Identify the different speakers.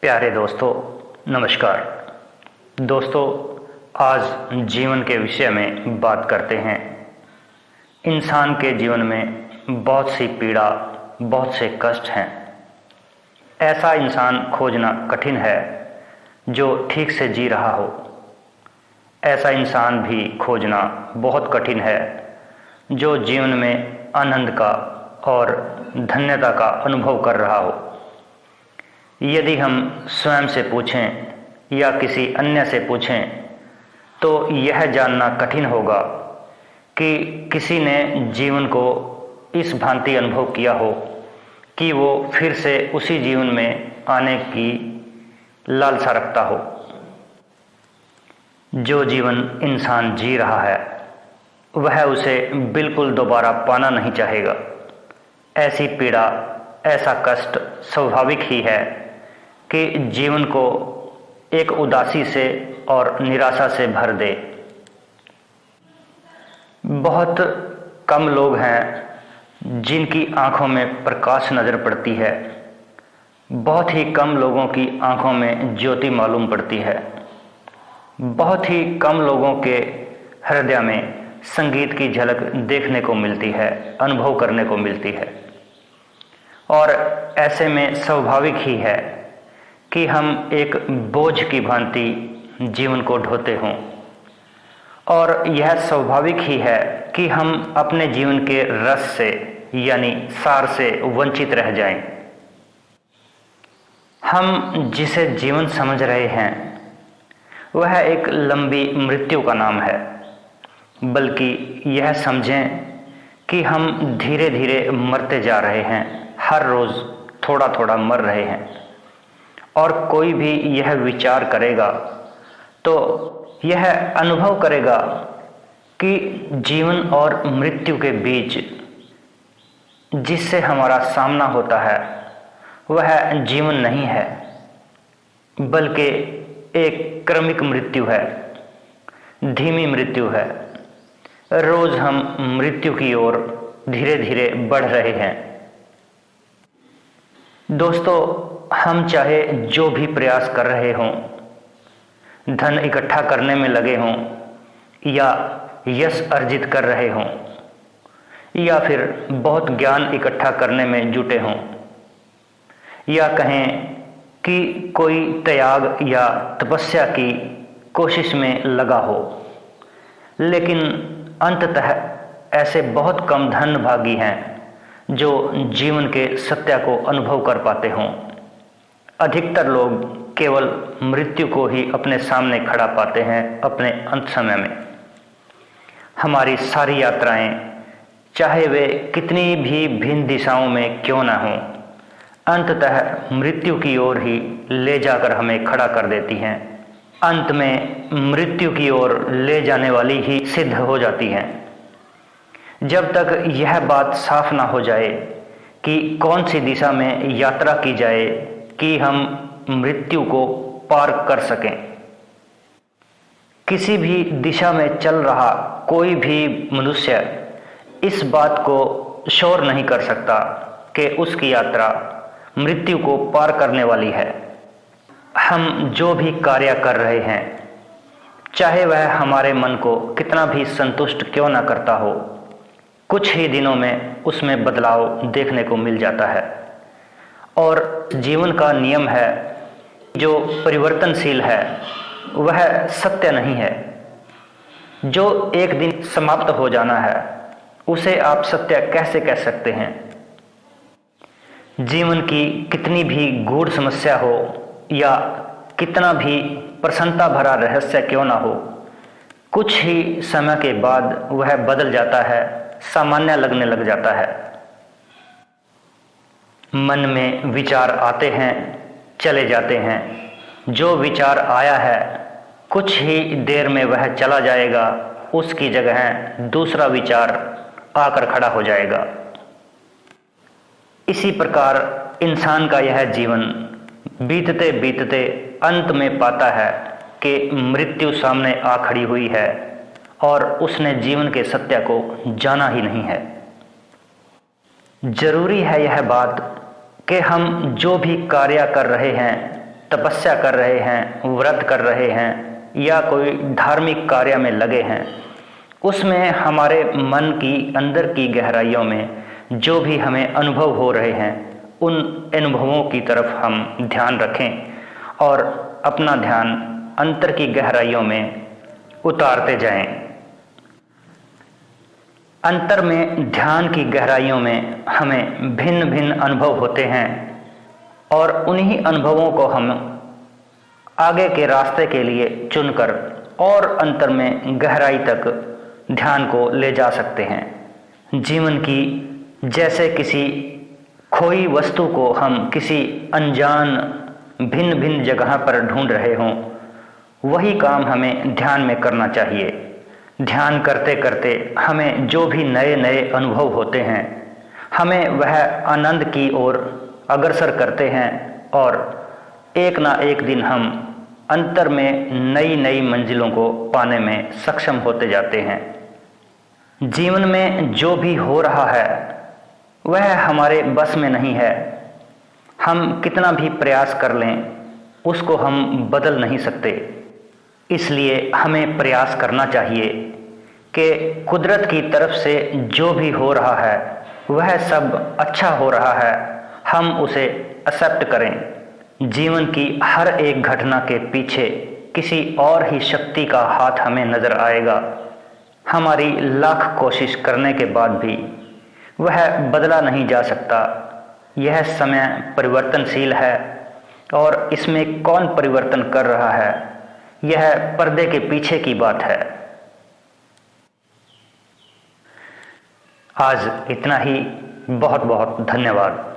Speaker 1: प्यारे दोस्तों, नमस्कार। दोस्तों, आज जीवन के विषय में बात करते हैं। इंसान के जीवन में बहुत सी पीड़ा, बहुत से कष्ट हैं। ऐसा इंसान खोजना कठिन है जो ठीक से जी रहा हो। ऐसा इंसान भी खोजना बहुत कठिन है जो जीवन में आनंद का और धन्यता का अनुभव कर रहा हो। यदि हम स्वयं से पूछें या किसी अन्य से पूछें तो यह जानना कठिन होगा कि किसी ने जीवन को इस भांति अनुभव किया हो कि वो फिर से उसी जीवन में आने की लालसा रखता हो। जो जीवन इंसान जी रहा है वह उसे बिल्कुल दोबारा पाना नहीं चाहेगा। ऐसी पीड़ा, ऐसा कष्ट स्वाभाविक ही है कि जीवन को एक उदासी से और निराशा से भर दे। बहुत कम लोग हैं जिनकी आंखों में प्रकाश नजर पड़ती है। बहुत ही कम लोगों की आंखों में ज्योति मालूम पड़ती है। बहुत ही कम लोगों के हृदय में संगीत की झलक देखने को मिलती है, अनुभव करने को मिलती है। और ऐसे में स्वाभाविक ही है कि हम एक बोझ की भांति जीवन को ढोते हों, और यह स्वाभाविक ही है कि हम अपने जीवन के रस से यानी सार से वंचित रह जाएं। हम जिसे जीवन समझ रहे हैं वह एक लंबी मृत्यु का नाम है, बल्कि यह समझें कि हम धीरे धीरे मरते जा रहे हैं। हर रोज थोड़ा थोड़ा मर रहे हैं। और कोई भी यह विचार करेगा तो यह अनुभव करेगा कि जीवन और मृत्यु के बीच जिससे हमारा सामना होता है वह जीवन नहीं है, बल्कि एक क्रमिक मृत्यु है, धीमी मृत्यु है। रोज हम मृत्यु की ओर धीरे धीरे बढ़ रहे हैं। दोस्तों, हम चाहे जो भी प्रयास कर रहे हों, धन इकट्ठा करने में लगे हों, या यश अर्जित कर रहे हों, या फिर बहुत ज्ञान इकट्ठा करने में जुटे हों, या कहें कि कोई त्याग या तपस्या की कोशिश में लगा हो, लेकिन अंततः ऐसे बहुत कम धनभागी हैं जो जीवन के सत्य को अनुभव कर पाते हों। अधिकतर लोग केवल मृत्यु को ही अपने सामने खड़ा पाते हैं अपने अंत समय में। हमारी सारी यात्राएं, चाहे वे कितनी भी भिन्न दिशाओं में क्यों ना हों, अंततः मृत्यु की ओर ही ले जाकर हमें खड़ा कर देती हैं। अंत में मृत्यु की ओर ले जाने वाली ही सिद्ध हो जाती हैं। जब तक यह बात साफ ना हो जाए कि कौन सी दिशा में यात्रा की जाए कि हम मृत्यु को पार कर सकें। किसी भी दिशा में चल रहा कोई भी मनुष्य इस बात को श्योर नहीं कर सकता कि उसकी यात्रा मृत्यु को पार करने वाली है। हम जो भी कार्य कर रहे हैं, चाहे वह हमारे मन को कितना भी संतुष्ट क्यों ना करता हो, कुछ ही दिनों में उसमें बदलाव देखने को मिल जाता है। और जीवन का नियम है जो परिवर्तनशील है, वह सत्य नहीं है। जो एक दिन समाप्त हो जाना है उसे आप सत्य कैसे कह सकते हैं? जीवन की कितनी भी गूढ़ समस्या हो या कितना भी प्रसन्नता भरा रहस्य क्यों ना हो, कुछ ही समय के बाद वह बदल जाता है, सामान्य लगने लग जाता है। मन में विचार आते हैं, चले जाते हैं। जो विचार आया है कुछ ही देर में वह चला जाएगा, उसकी जगह दूसरा विचार आकर खड़ा हो जाएगा। इसी प्रकार इंसान का यह जीवन बीतते बीतते अंत में पाता है कि मृत्यु सामने आ खड़ी हुई है और उसने जीवन के सत्य को जाना ही नहीं है। जरूरी है यह बात कि हम जो भी कार्य कर रहे हैं तपस्या कर रहे हैं, व्रत कर रहे हैं या कोई धार्मिक कार्य में लगे हैं, उसमें हमारे मन की अंदर की गहराइयों में जो भी हमें अनुभव हो रहे हैं, उन अनुभवों की तरफ हम ध्यान रखें और अपना ध्यान अंतर की गहराइयों में उतारते जाएं। अंतर में ध्यान की गहराइयों में हमें भिन्न भिन्न अनुभव होते हैं और उन्हीं अनुभवों को हम आगे के रास्ते के लिए चुनकर और अंतर में गहराई तक ध्यान को ले जा सकते हैं। जीवन की जैसे किसी खोई वस्तु को हम किसी अनजान भिन्न भिन्न जगह पर ढूंढ रहे हों, वही काम हमें ध्यान में करना चाहिए। ध्यान करते करते हमें जो भी नए नए अनुभव होते हैं, हमें वह आनंद की ओर अग्रसर करते हैं और एक ना एक दिन हम अंतर में नई नई मंजिलों को पाने में सक्षम होते जाते हैं। जीवन में जो भी हो रहा है वह हमारे बस में नहीं है। हम कितना भी प्रयास कर लें, उसको हम बदल नहीं सकते। इसलिए हमें प्रयास करना चाहिए कि कुदरत की तरफ से जो भी हो रहा है वह सब अच्छा हो रहा है, हम उसे एक्सेप्ट करें। जीवन की हर एक घटना के पीछे किसी और ही शक्ति का हाथ हमें नजर आएगा। हमारी लाख कोशिश करने के बाद भी वह बदला नहीं जा सकता। यह समय परिवर्तनशील है और इसमें कौन परिवर्तन कर रहा है, यह पर्दे के पीछे की बात है। आज इतना ही। बहुत बहुत धन्यवाद।